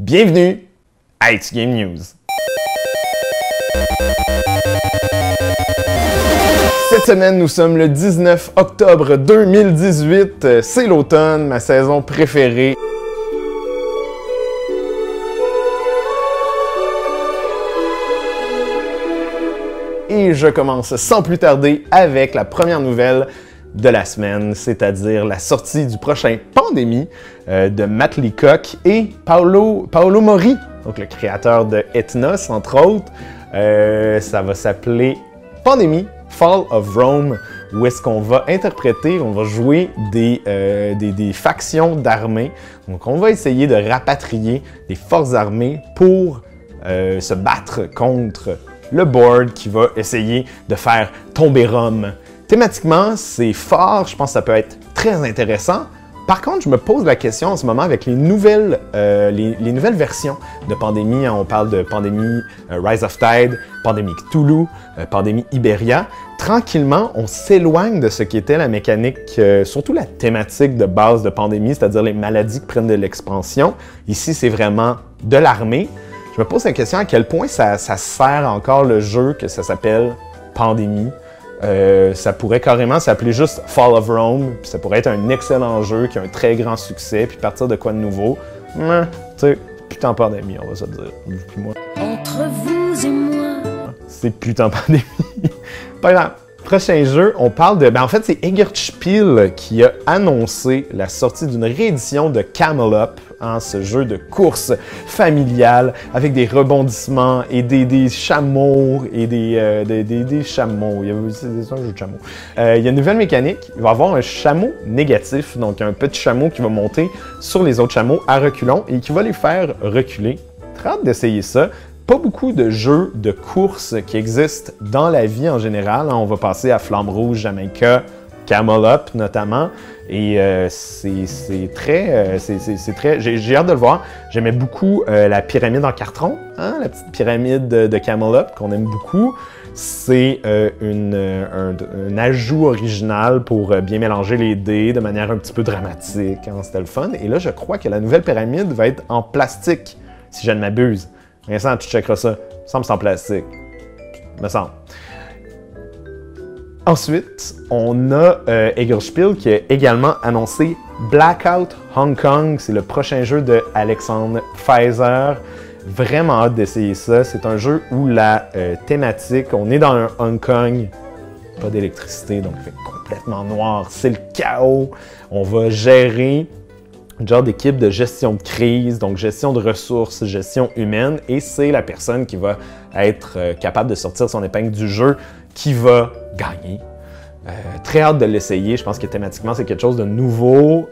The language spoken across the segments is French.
Bienvenue à It's Game News. Cette semaine, nous sommes le 19 octobre 2018. C'est l'automne, ma saison préférée. Et je commence sans plus tarder avec la première nouvelle de la semaine, c'est-à-dire la sortie du prochain Pandémie de Matt Leacock et Paolo Mori, donc le créateur de Ethnos, entre autres. Ça va s'appeler Pandémie Fall of Rome, où est-ce qu'on va interpréter, on va jouer des factions d'armées. Donc on va essayer de rapatrier des forces armées pour se battre contre le board qui va essayer de faire tomber Rome. Thématiquement, c'est fort, je pense que ça peut être très intéressant. Par contre, je me pose la question en ce moment avec les nouvelles versions de Pandémie. On parle de Pandémie Rise of Tide, Pandémie Cthulhu, Pandémie Iberia. Tranquillement, on s'éloigne de ce qu'était la mécanique, surtout la thématique de base de Pandémie, c'est-à-dire les maladies qui prennent de l'expansion. Ici, c'est vraiment de l'armée. Je me pose la question à quel point ça sert encore le jeu que ça s'appelle Pandémie. Ça pourrait carrément s'appeler juste Fall of Rome, puis ça pourrait être un excellent jeu qui a un très grand succès, puis partir de quoi de nouveau? Tu sais, putain Pandémie, on va se dire. Puis moi. Entre vous et moi. C'est putain Pandémie. Pas grave. Prochain jeu, on parle de... en fait, c'est Eggertspiel qui a annoncé la sortie d'une réédition de Camel Up, ce jeu de course familiale avec des rebondissements et des chameaux et des chameaux. C'est un jeu de chameaux. Il y a une nouvelle mécanique. Il va y avoir un chameau négatif, donc un petit chameau qui va monter sur les autres chameaux à reculons et qui va les faire reculer. Très hâte d'essayer ça. Pas beaucoup de jeux de course qui existent dans la vie en général. On va passer à Flamme Rouge, Jamaica, Camel Up notamment. Et c'est très... J'ai hâte de le voir. J'aimais beaucoup la pyramide en carton, hein, la petite pyramide de Camel Up qu'on aime beaucoup. C'est un ajout original pour bien mélanger les dés de manière un petit peu dramatique. Hein, c'était le fun. Et là, je crois que la nouvelle pyramide va être en plastique, si je ne m'abuse. Vincent, tu checkeras ça. Ça me semble sans plastique. Me semble. Ensuite, on a Eggertspiel qui a également annoncé Blackout Hong Kong. C'est le prochain jeu de Alexandre Pfizer. Vraiment hâte d'essayer ça. C'est un jeu où la thématique, on est dans un Hong Kong, pas d'électricité, donc il fait complètement noir. C'est le chaos. On va gérer un genre d'équipe de gestion de crise, donc gestion de ressources, gestion humaine, et c'est la personne qui va être capable de sortir son épingle du jeu qui va gagner. Très hâte de l'essayer. Je pense que thématiquement, c'est quelque chose de nouveau,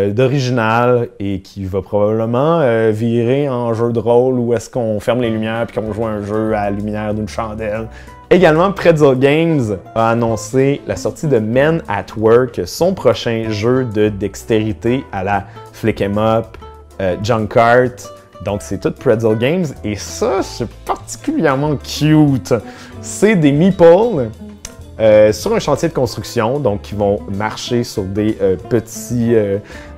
d'original et qui va probablement virer en jeu de rôle où est-ce qu'on ferme les lumières puis qu'on joue un jeu à la lumière d'une chandelle. Également, Pretzel Games a annoncé la sortie de Men at Work, son prochain jeu de dextérité à la Flick 'em Up, Junkart. Donc, c'est tout Pretzel Games. Et ça, c'est particulièrement cute. C'est des meeples sur un chantier de construction, donc qui vont marcher sur des petits...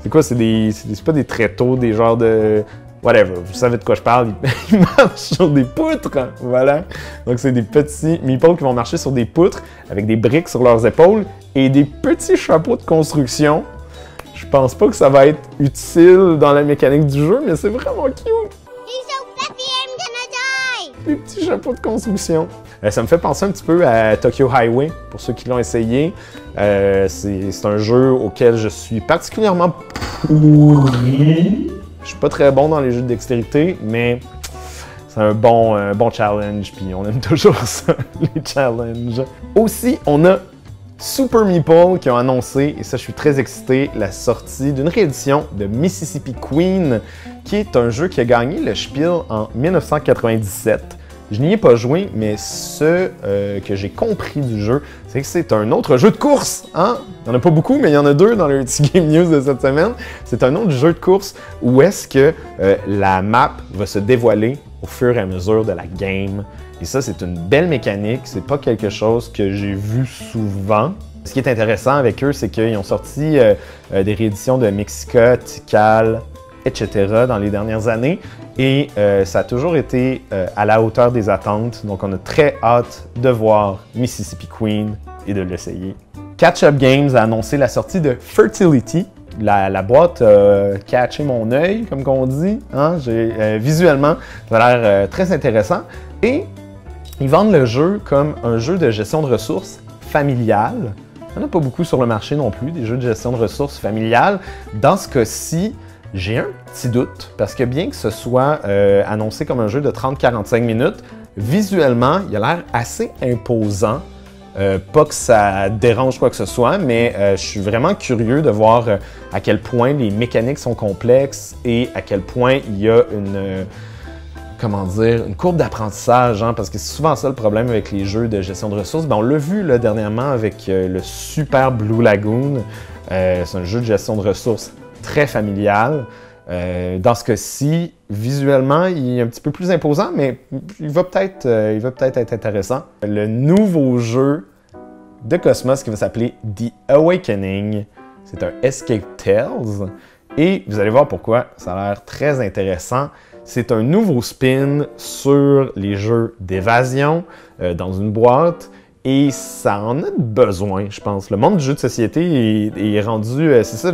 c'est quoi? C'est pas des tréteaux, des genres de... Whatever, vous savez de quoi je parle, ils marchent sur des poutres, voilà. Donc c'est des petits meeples qui vont marcher sur des poutres avec des briques sur leurs épaules et des petits chapeaux de construction. Je pense pas que ça va être utile dans la mécanique du jeu, mais c'est vraiment cute. He's so fluffy, I'm gonna die! Des petits chapeaux de construction. Ça me fait penser un petit peu à Tokyo Highway, pour ceux qui l'ont essayé. C'est un jeu auquel je suis particulièrement pourri. Je suis pas très bon dans les jeux de dextérité, mais c'est un bon challenge, puis on aime toujours ça, les challenges. Aussi, on a Super Meeple qui ont annoncé, et ça je suis très excité, la sortie d'une réédition de Mississippi Queen, qui est un jeu qui a gagné le Spiel en 1997. Je n'y ai pas joué, mais ce que j'ai compris du jeu, c'est que c'est un autre jeu de course. Hein? Il n'y en a pas beaucoup, mais il y en a deux dans le It's Game News de cette semaine. C'est un autre jeu de course où est-ce que la map va se dévoiler au fur et à mesure de la game. Et ça, c'est une belle mécanique. C'est pas quelque chose que j'ai vu souvent. Ce qui est intéressant avec eux, c'est qu'ils ont sorti des rééditions de Mexica, Tikal, etc. dans les dernières années. et ça a toujours été à la hauteur des attentes. Donc, on a très hâte de voir Mississippi Queen et de l'essayer. Catch Up Games a annoncé la sortie de Fertility. La boîte a catché mon œil, comme on dit. Hein? Visuellement, ça a l'air très intéressant. Et ils vendent le jeu comme un jeu de gestion de ressources familiale. Il n'y en a pas beaucoup sur le marché non plus, des jeux de gestion de ressources familiales. Dans ce cas-ci, j'ai un petit doute, parce que bien que ce soit annoncé comme un jeu de 30-45 minutes, visuellement, il a l'air assez imposant. Pas que ça dérange quoi que ce soit, mais je suis vraiment curieux de voir à quel point les mécaniques sont complexes et à quel point il y a une courbe d'apprentissage, hein, parce que c'est souvent ça le problème avec les jeux de gestion de ressources. Ben, on l'a vu là, dernièrement avec le super Blue Lagoon. C'est un jeu de gestion de ressources très familial. Dans ce cas-ci, visuellement, il est un petit peu plus imposant, mais il va peut-être être intéressant. Le nouveau jeu de Cosmos qui va s'appeler The Awakening, c'est un Escape Tales, et vous allez voir pourquoi ça a l'air très intéressant. C'est un nouveau spin sur les jeux d'évasion dans une boîte. Et ça en a besoin, je pense. Le monde du jeu de société est rendu, c'est ça,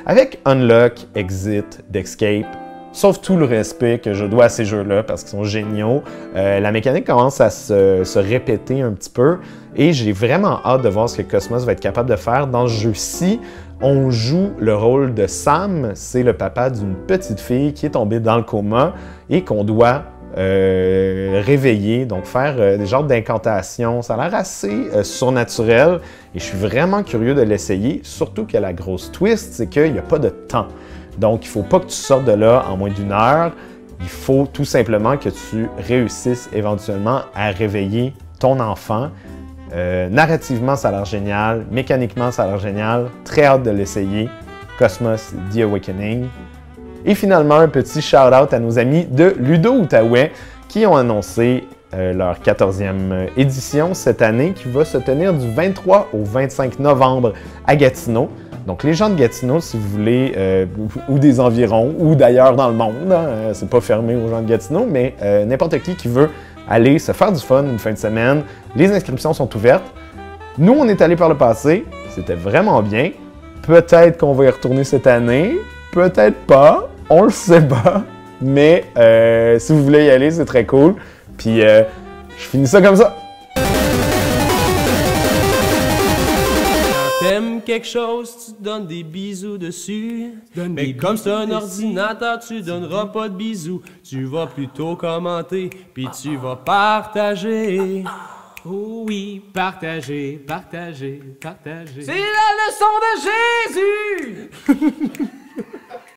avec Unlock, Exit, D'Escape, sauf tout le respect que je dois à ces jeux-là parce qu'ils sont géniaux. La mécanique commence à se répéter un petit peu et j'ai vraiment hâte de voir ce que Cosmos va être capable de faire dans ce jeu-ci. On joue le rôle de Sam, c'est le papa d'une petite fille qui est tombée dans le coma et qu'on doit réveiller, donc faire des genres d'incantations. Ça a l'air assez surnaturel et je suis vraiment curieux de l'essayer, surtout que la grosse twist, c'est qu'il n'y a pas de temps. Donc, il ne faut pas que tu sortes de là en moins d'1 heure. Il faut tout simplement que tu réussisses éventuellement à réveiller ton enfant. Narrativement, ça a l'air génial. Mécaniquement, ça a l'air génial. Très hâte de l'essayer. Cosmos The Awakening. Et finalement, un petit shout-out à nos amis de Ludo-Outaouais qui ont annoncé leur 14e édition cette année qui va se tenir du 23 au 25 novembre à Gatineau. Donc les gens de Gatineau, si vous voulez, ou des environs, ou d'ailleurs dans le monde, hein, c'est pas fermé aux gens de Gatineau, mais n'importe qui veut aller se faire du fun une fin de semaine, les inscriptions sont ouvertes. Nous, on est allés par le passé, c'était vraiment bien. Peut-être qu'on va y retourner cette année. Peut-être pas, on le sait pas, mais si vous voulez y aller, c'est très cool. Puis je finis ça comme ça. T'aimes quelque chose, tu te donnes des bisous dessus. Mais comme c'est un ordinateur, tu donneras pas de bisous. Tu vas plutôt commenter, puis tu vas partager. Oh oui, partager, partager, partager. C'est la leçon de Jésus!